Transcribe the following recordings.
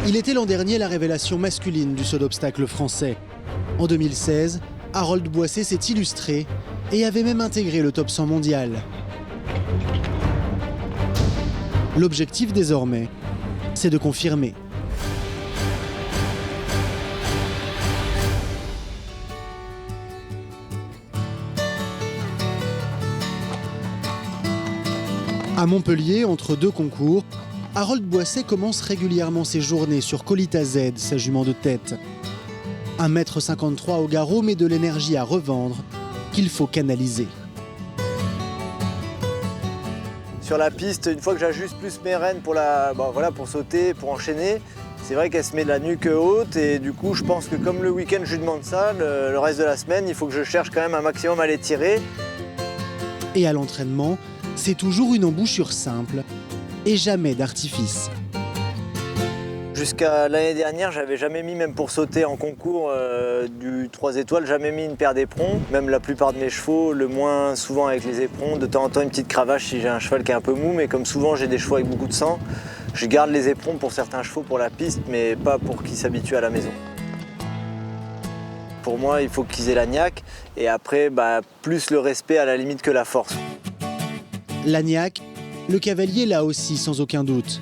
Il était l'an dernier la révélation masculine du saut d'obstacle français. En 2016, Harold Boissé s'est illustré et avait même intégré le top 100 mondial. L'objectif désormais, c'est de confirmer. À Montpellier, entre deux concours, Harold Boissé commence régulièrement ses journées sur Colita Z, sa jument de tête. 1,53 m au garrot, mais de l'énergie à revendre qu'il faut canaliser. Sur la piste, une fois que j'ajuste plus mes rênes pour sauter, pour enchaîner, c'est vrai qu'elle se met de la nuque haute et du coup je pense que comme le week-end je lui demande ça, le reste de la semaine, il faut que je cherche quand même un maximum à les tirer. Et à l'entraînement, c'est toujours une embouchure simple et jamais d'artifice. Jusqu'à l'année dernière, j'avais jamais mis, même pour sauter en concours du 3 étoiles, jamais mis une paire d'éperons. Même la plupart de mes chevaux, le moins souvent avec les éperons. De temps en temps, une petite cravache si j'ai un cheval qui est un peu mou, mais comme souvent j'ai des chevaux avec beaucoup de sang, je garde les éperons pour certains chevaux pour la piste, mais pas pour qu'ils s'habituent à la maison. Pour moi, il faut qu'ils aient la niaque et après, plus le respect à la limite que la force. La niaque, le cavalier l'a aussi sans aucun doute.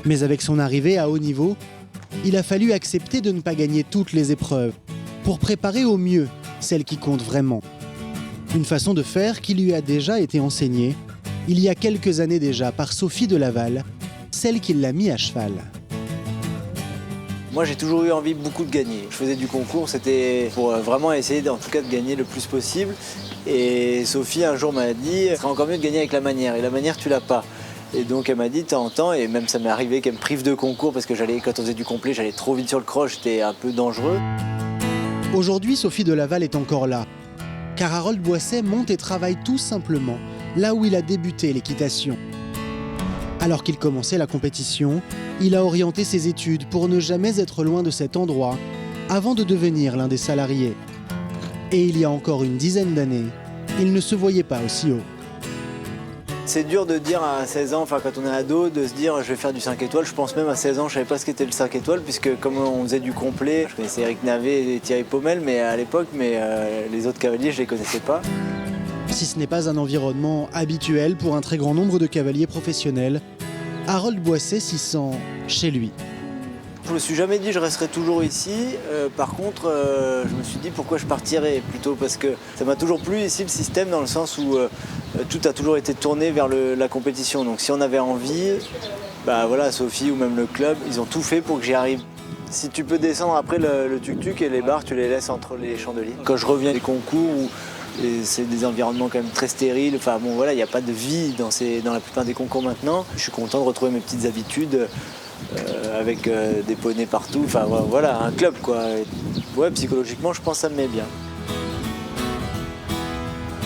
Mais avec son arrivée à haut niveau, il a fallu accepter de ne pas gagner toutes les épreuves pour préparer au mieux celles qui comptent vraiment. Une façon de faire qui lui a déjà été enseignée il y a quelques années déjà par Sophie de Laval, celle qui l'a mis à cheval. Moi j'ai toujours eu envie beaucoup de gagner. Je faisais du concours, c'était pour vraiment essayer en tout cas de gagner le plus possible. Et Sophie un jour m'a dit, ce serait encore mieux de gagner avec la manière, et la manière tu l'as pas. Et donc elle m'a dit de temps en temps, et même ça m'est arrivé qu'elle me prive de concours parce que quand on faisait du complet, j'allais trop vite sur le croche, j'étais un peu dangereux. Aujourd'hui, Sophie de Laval est encore là, car Harold Boissé monte et travaille tout simplement là où il a débuté l'équitation. Alors qu'il commençait la compétition, il a orienté ses études pour ne jamais être loin de cet endroit avant de devenir l'un des salariés. Et il y a encore une dizaine d'années, il ne se voyait pas aussi haut. C'est dur de dire à 16 ans, quand on est ado, de se dire je vais faire du 5 étoiles. Je pense même à 16 ans, je ne savais pas ce qu'était le 5 étoiles, puisque comme on faisait du complet, je connaissais Eric Navet et Thierry Pommel à l'époque, mais les autres cavaliers, je ne les connaissais pas. Si ce n'est pas un environnement habituel pour un très grand nombre de cavaliers professionnels, Harold Boissé s'y sent chez lui. Je ne me suis jamais dit je resterai toujours ici. Par contre, je me suis dit pourquoi je partirais plutôt parce que ça m'a toujours plu ici le système dans le sens où tout a toujours été tourné vers la compétition. Donc si on avait envie, Sophie ou même le club, ils ont tout fait pour que j'y arrive. Si tu peux descendre après le tuk-tuk et les barres, tu les laisses entre les chandeliers. Quand je reviens des concours où c'est des environnements quand même très stériles, il n'y a pas de vie dans la plupart des concours maintenant. Je suis content de retrouver mes petites habitudes. Avec des poneys partout, un club quoi. Ouais, psychologiquement, je pense que ça me met bien.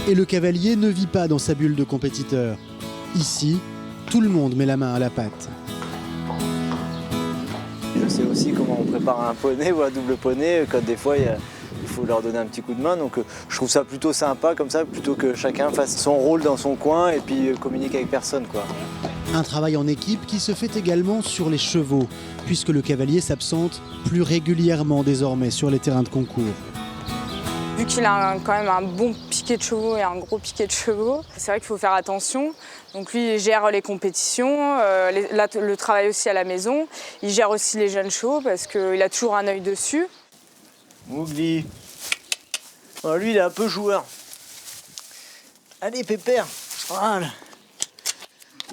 Et le cavalier ne vit pas dans sa bulle de compétiteur. Ici, tout le monde met la main à la pâte. Je sais aussi comment on prépare un poney ou un double poney, quand des fois il faut leur donner un petit coup de main. Donc je trouve ça plutôt sympa comme ça, plutôt que chacun fasse son rôle dans son coin et puis communique avec personne quoi. Un travail en équipe qui se fait également sur les chevaux, puisque le cavalier s'absente plus régulièrement désormais sur les terrains de concours. Vu qu'il a quand même un bon piquet de chevaux et un gros piquet de chevaux, c'est vrai qu'il faut faire attention. Donc lui, il gère les compétitions, le travail aussi à la maison. Il gère aussi les jeunes chevaux parce qu'il a toujours un œil dessus. Mowgli. Lui, il est un peu joueur. Allez, Pépère. Voilà.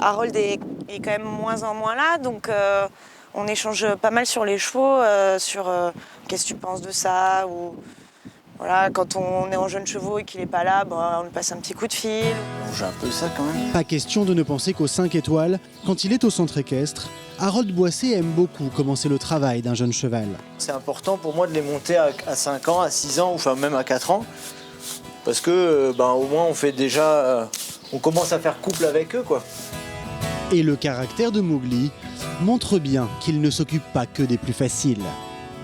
Harold est quand même moins en moins là, donc on échange pas mal sur les chevaux, sur qu'est-ce que tu penses de ça, ou voilà, quand on est en jeunes chevaux et qu'il n'est pas là, on lui passe un petit coup de fil. J'ai un peu ça quand même. Pas question de ne penser qu'aux 5 étoiles, quand il est au centre équestre, Harold Boissé aime beaucoup commencer le travail d'un jeune cheval. C'est important pour moi de les monter à 5 ans, à 6 ans, ou même à 4 ans, parce que au moins on fait déjà, on commence à faire couple avec eux quoi. Et le caractère de Mowgli montre bien qu'il ne s'occupe pas que des plus faciles.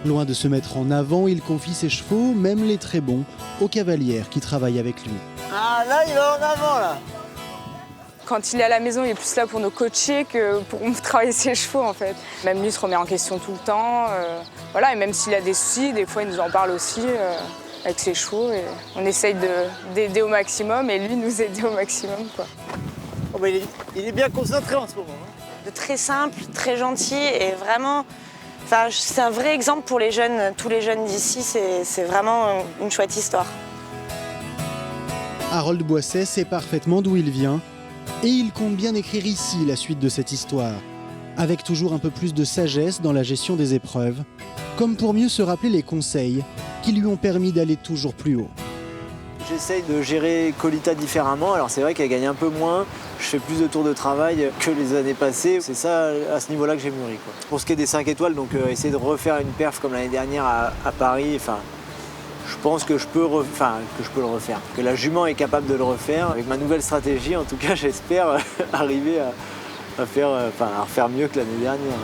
Loin de se mettre en avant, il confie ses chevaux, même les très bons, aux cavalières qui travaillent avec lui. Ah là, il va en avant là. Quand il est à la maison, il est plus là pour nous coacher que pour travailler ses chevaux en fait. Même lui se remet en question tout le temps. Voilà, et même s'il a des soucis, des fois il nous en parle aussi avec ses chevaux. Et on essaye d'aider au maximum et lui nous aider au maximum, quoi. Oh bah il est bien concentré en ce moment. De très simple, très gentil et vraiment, enfin, c'est un vrai exemple pour les jeunes, tous les jeunes d'ici, c'est vraiment une chouette histoire. Harold Boisset sait parfaitement d'où il vient et il compte bien écrire ici la suite de cette histoire, avec toujours un peu plus de sagesse dans la gestion des épreuves, comme pour mieux se rappeler les conseils qui lui ont permis d'aller toujours plus haut. J'essaye de gérer Colita différemment, alors c'est vrai qu'elle gagne un peu moins, je fais plus de tours de travail que les années passées, c'est ça à ce niveau-là que j'ai mûri, quoi. Pour ce qui est des 5 étoiles, donc essayer de refaire une perf comme l'année dernière à Paris, enfin, je pense que je peux le refaire, que la jument est capable de le refaire. Avec ma nouvelle stratégie, en tout cas, j'espère arriver à refaire mieux que l'année dernière.